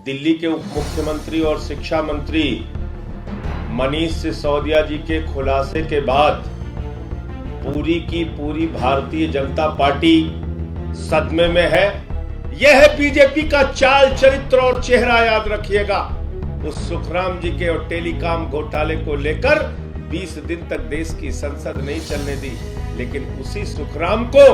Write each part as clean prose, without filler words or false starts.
दिल्ली के उप मुख्यमंत्री और शिक्षा मंत्री मनीष सिसोदिया जी के खुलासे के बाद पूरी की पूरी भारतीय जनता पार्टी सदमे में है। यह है बीजेपी का चाल चरित्र और चेहरा, याद रखिएगा। उस सुखराम जी के और टेलीकॉम घोटाले को लेकर 20 दिन तक देश की संसद नहीं चलने दी, लेकिन उसी सुखराम को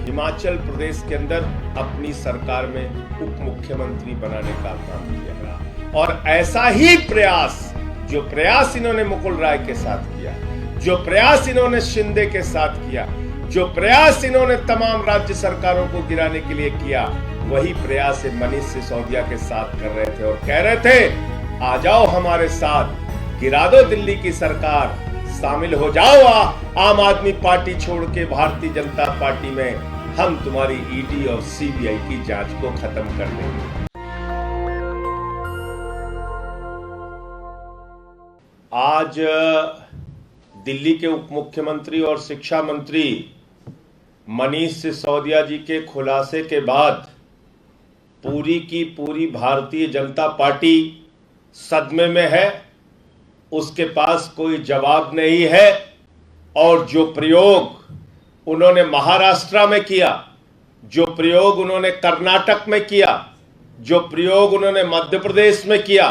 हिमाचल प्रदेश के अंदर अपनी सरकार में उप मुख्यमंत्री बनाने का काम किया गया। और ऐसा ही प्रयास, जो प्रयास इन्होंने मुकुल राय के साथ किया, जो प्रयास इन्होंने शिंदे के साथ किया, जो प्रयास इन्होंने तमाम राज्य सरकारों को गिराने के लिए किया, वही प्रयास मनीष सिसोदिया के साथ कर रहे थे और कह रहे थे आ जाओ हमारे साथ, गिरा दो दिल्ली की सरकार, शामिल हो जाओ आम आदमी पार्टी छोड़ के भारतीय जनता पार्टी में, हम तुम्हारी ईडी और सीबीआई की जांच को खत्म कर देंगे। आज दिल्ली के उप मुख्यमंत्री और शिक्षा मंत्री मनीष सिसोदिया जी के खुलासे के बाद पूरी की पूरी भारतीय जनता पार्टी सदमे में है। उसके पास कोई जवाब नहीं है। और जो प्रयोग उन्होंने महाराष्ट्र में किया, जो प्रयोग उन्होंने कर्नाटक में किया, जो प्रयोग उन्होंने मध्य प्रदेश में किया,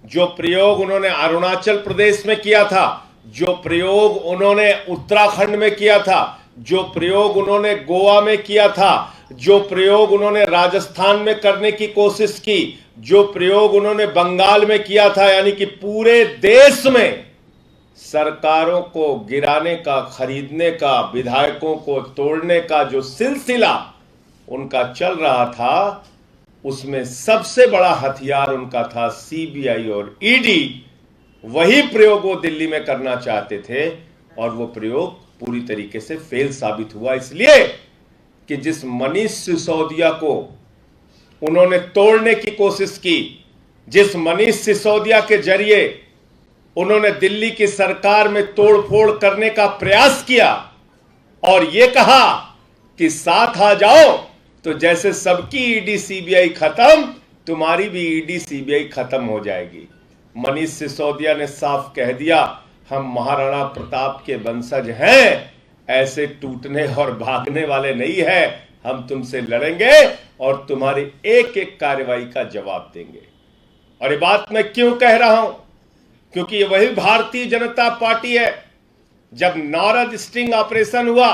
जो प्रयोग उन्होंने अरुणाचल प्रदेश में किया था, जो प्रयोग उन्होंने उत्तराखंड में किया था, जो प्रयोग उन्होंने गोवा में किया था, जो प्रयोग उन्होंने राजस्थान में करने की कोशिश की, जो प्रयोग उन्होंने बंगाल में किया था, यानी कि पूरे देश में सरकारों को गिराने का, खरीदने का, विधायकों को तोड़ने का जो सिलसिला उनका चल रहा था, उसमें सबसे बड़ा हथियार उनका था सीबीआई और ईडी। वही प्रयोग वो दिल्ली में करना चाहते थे और वो प्रयोग पूरी तरीके से फेल साबित हुआ, इसलिए कि जिस मनीष सिसोदिया को उन्होंने तोड़ने की कोशिश की, जिस मनीष सिसोदिया के जरिए उन्होंने दिल्ली की सरकार में तोड़फोड़ करने का प्रयास किया और यह कहा कि साथ आ जाओ, तो जैसे सबकी ईडी सीबीआई खत्म, तुम्हारी भी ईडी सीबीआई खत्म हो जाएगी। मनीष सिसोदिया ने साफ कह दिया, हम महाराणा प्रताप के वंशज हैं, ऐसे टूटने और भागने वाले नहीं है, हम तुमसे लड़ेंगे और तुम्हारी एक एक कार्रवाई का जवाब देंगे। और ये बात मैं क्यों कह रहा हूं? क्योंकि ये वही भारतीय जनता पार्टी है। जब नारद स्टिंग ऑपरेशन हुआ,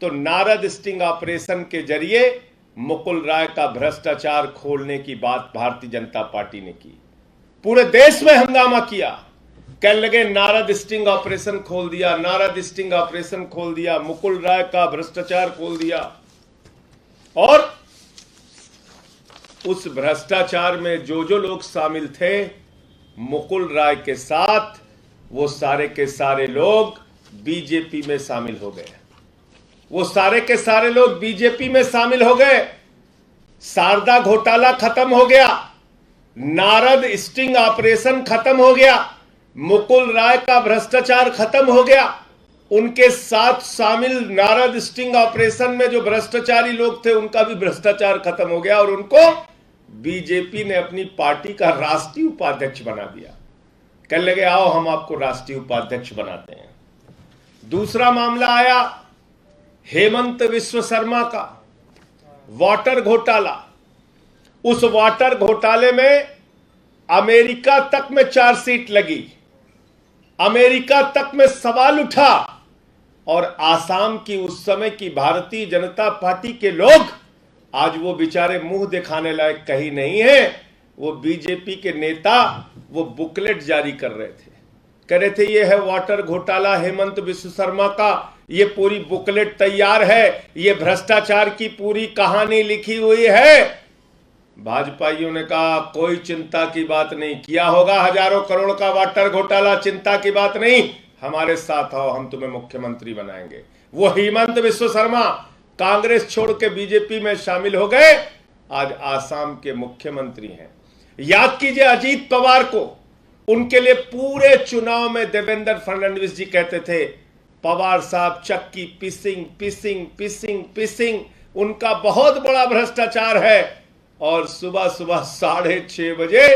तो नारद स्टिंग ऑपरेशन के जरिए मुकुल राय का भ्रष्टाचार खोलने की बात भारतीय जनता पार्टी ने की। पूरे देश में हंगामा किया, कहने लगे नारद स्टिंग ऑपरेशन खोल दिया, नारद स्टिंग ऑपरेशन खोल दिया, मुकुल राय का भ्रष्टाचार खोल दिया। और उस भ्रष्टाचार में जो जो लोग शामिल थे मुकुल राय के साथ, वो सारे के सारे लोग बीजेपी में शामिल हो गए। वो सारे के सारे लोग बीजेपी में शामिल हो गए। शारदा घोटाला खत्म हो गया, नारद स्टिंग ऑपरेशन खत्म हो गया, मुकुल राय का भ्रष्टाचार खत्म हो गया। उनके साथ शामिल नारद स्टिंग ऑपरेशन में जो भ्रष्टाचारी लोग थे, उनका भी भ्रष्टाचार खत्म हो गया और उनको बीजेपी ने अपनी पार्टी का राष्ट्रीय उपाध्यक्ष बना दिया। कहने लगे आओ हम आपको राष्ट्रीय उपाध्यक्ष बनाते हैं। दूसरा मामला आया हेमंत विश्व शर्मा का, वाटर घोटाला। उस वाटर घोटाले में अमेरिका तक में चार्जशीट लगी, अमेरिका तक में सवाल उठा और आसाम की उस समय की भारतीय जनता पार्टी के लोग, आज वो बेचारे मुंह दिखाने लायक कहीं नहीं है। वो बीजेपी के नेता वो बुकलेट जारी कर रहे थे, कह रहे थे ये है वाटर घोटाला हेमंत विश्व शर्मा का, ये पूरी बुकलेट तैयार है, ये भ्रष्टाचार की पूरी कहानी लिखी हुई है। भाजपाइयों ने कहा कोई चिंता की बात नहीं, किया होगा हजारों करोड़ का वाटर घोटाला, चिंता की बात नहीं, हमारे साथ आओ, हम तुम्हें मुख्यमंत्री बनाएंगे। वो हेमंत विश्व शर्मा कांग्रेस छोड़ के बीजेपी में शामिल हो गए, आज आसाम के मुख्यमंत्री हैं। याद कीजिए अजीत पवार को, उनके लिए पूरे चुनाव में देवेंद्र फडणवीस जी कहते थे पवार साहब चक्की पिसिंग पिसिंग पिसिंग पिसिंग, उनका बहुत बड़ा भ्रष्टाचार है। और सुबह सुबह 6:30 बजे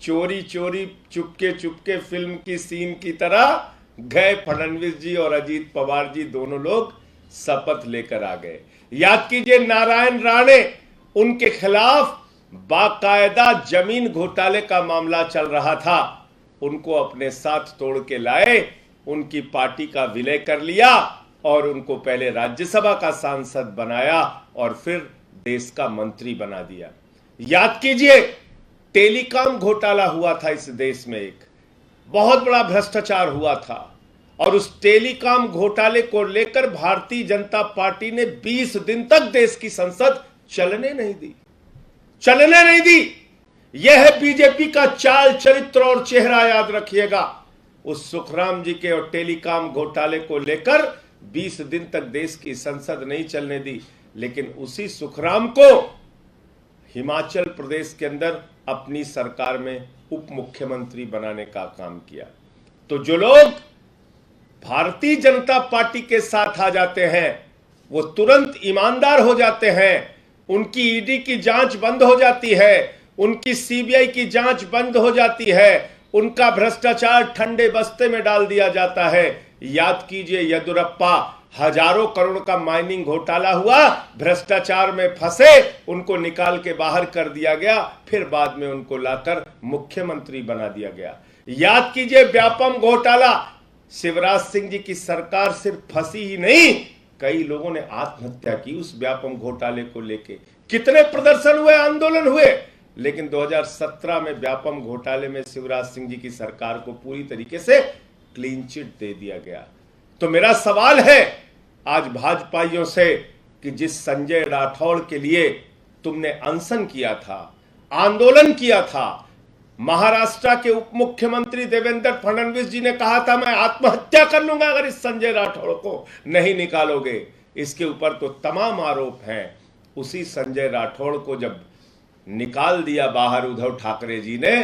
चोरी चोरी चुपके चुपके फिल्म की सीन की तरह गए फडणवीस जी और अजीत पवार जी दोनों लोग शपथ लेकर आ गए। याद कीजिए, नारायण राणे, उनके खिलाफ बाकायदा जमीन घोटाले का मामला चल रहा था। उनको अपने साथ तोड़ के लाए, उनकी पार्टी का विलय कर लिया और उनको पहले राज्यसभा का सांसद बनाया और फिर देश का मंत्री बना दिया। याद कीजिए, टेलीकॉम घोटाला हुआ था इस देश में, एक बहुत बड़ा भ्रष्टाचार हुआ था और उस टेलीकॉम घोटाले को लेकर भारतीय जनता पार्टी ने 20 दिन तक देश की संसद चलने नहीं दी। यह है बीजेपी का चाल, चरित्र और चेहरा, याद रखिएगा। उस सुखराम जी के और टेलीकॉम घोटाले को लेकर 20 दिन तक देश की संसद नहीं चलने दी, लेकिन उसी सुखराम को हिमाचल प्रदेश के अंदर अपनी सरकार में उप मुख्यमंत्री बनाने का काम किया। तो जो लोग भारतीय जनता पार्टी के साथ आ जाते हैं वो तुरंत ईमानदार हो जाते हैं, उनकी ईडी की जांच बंद हो जाती है, उनकी सीबीआई की जांच बंद हो जाती है, उनका भ्रष्टाचार ठंडे बस्ते में डाल दिया जाता है। याद कीजिए, येदियुरप्पा, हजारों करोड़ का माइनिंग घोटाला हुआ, भ्रष्टाचार में फंसे, उनको निकाल के बाहर कर दिया गया, फिर बाद में उनको लाकर मुख्यमंत्री बना दिया गया। याद कीजिए, व्यापम घोटाला, शिवराज सिंह जी की सरकार सिर्फ फंसी ही नहीं, कई लोगों ने आत्महत्या की उस व्यापम घोटाले को लेके। कितने प्रदर्शन हुए, आंदोलन हुए, लेकिन 2017 में व्यापम घोटाले में शिवराज सिंह जी की सरकार को पूरी तरीके से क्लीन चिट दे दिया गया। तो मेरा सवाल है आज भाजपाइयों से कि जिस संजय राठौड़ के लिए तुमने अनशन किया था, आंदोलन किया था, महाराष्ट्र के उप मुख्यमंत्री देवेंद्र फडणवीस जी ने कहा था मैं आत्महत्या कर लूंगा अगर इस संजय राठौड़ को नहीं निकालोगे, इसके ऊपर तो तमाम आरोप हैं। उसी संजय राठौड़ को जब निकाल दिया बाहर उद्धव ठाकरे जी ने,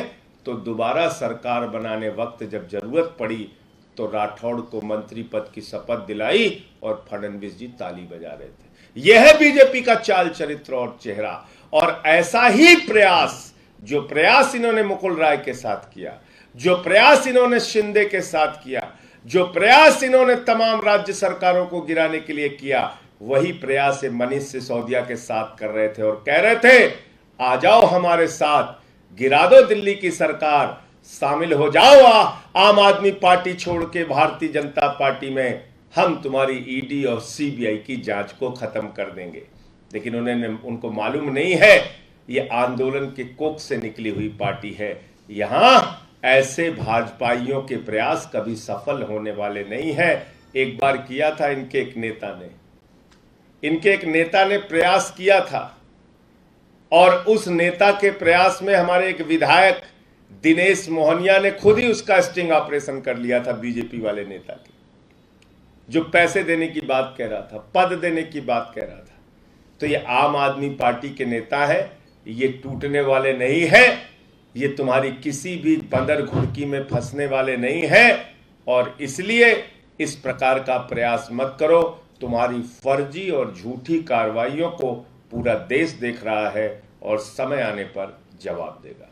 तो दोबारा सरकार बनाने वक्त जब जरूरत पड़ी तो राठौड़ को मंत्री पद की शपथ दिलाई और फडणवीस जी ताली बजा रहे थे। यह है बीजेपी का चाल, चरित्र और चेहरा। और ऐसा ही प्रयास, जो प्रयास इन्होंने मुकुल राय के साथ किया, जो प्रयास इन्होंने शिंदे के साथ किया, जो प्रयास इन्होंने तमाम राज्य सरकारों को गिराने के लिए किया, वही प्रयास मनीष सिसोदिया के साथ कर रहे थे और कह रहे थे आ जाओ हमारे साथ, गिरा दो दिल्ली की सरकार, शामिल हो जाओ आम आदमी पार्टी छोड़ के भारतीय जनता पार्टी में, हम तुम्हारी ईडी और सीबीआई की जांच को खत्म कर देंगे। लेकिन उनको मालूम नहीं है ये आंदोलन के कोख से निकली हुई पार्टी है। यहां ऐसे भाजपाइयों के प्रयास कभी सफल होने वाले नहीं है। एक बार किया था इनके एक नेता ने प्रयास किया था और उस नेता के प्रयास में हमारे एक विधायक दिनेश मोहनिया ने खुद ही उसका स्टिंग ऑपरेशन कर लिया था, बीजेपी वाले नेता के, जो पैसे देने की बात कह रहा था, पद देने की बात कह रहा था। तो ये आम आदमी पार्टी के नेता है, ये टूटने वाले नहीं है, ये तुम्हारी किसी भी बंदर घुड़की में फंसने वाले नहीं है। और इसलिए इस प्रकार का प्रयास मत करो। तुम्हारी फर्जी और झूठी कार्रवाइयों को पूरा देश देख रहा है और समय आने पर जवाब देगा।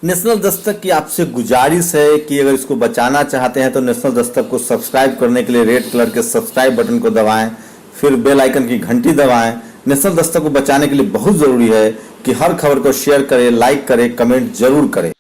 नेशनल दस्तक की आपसे गुजारिश है कि अगर इसको बचाना चाहते हैं तो नेशनल दस्तक को सब्सक्राइब करने के लिए रेड कलर के सब्सक्राइब बटन को दबाएं, फिर बेल आइकन की घंटी दबाएं। नेशनल दस्तक को बचाने के लिए बहुत जरूरी है कि हर खबर को शेयर करें, लाइक करें, कमेंट जरूर करें।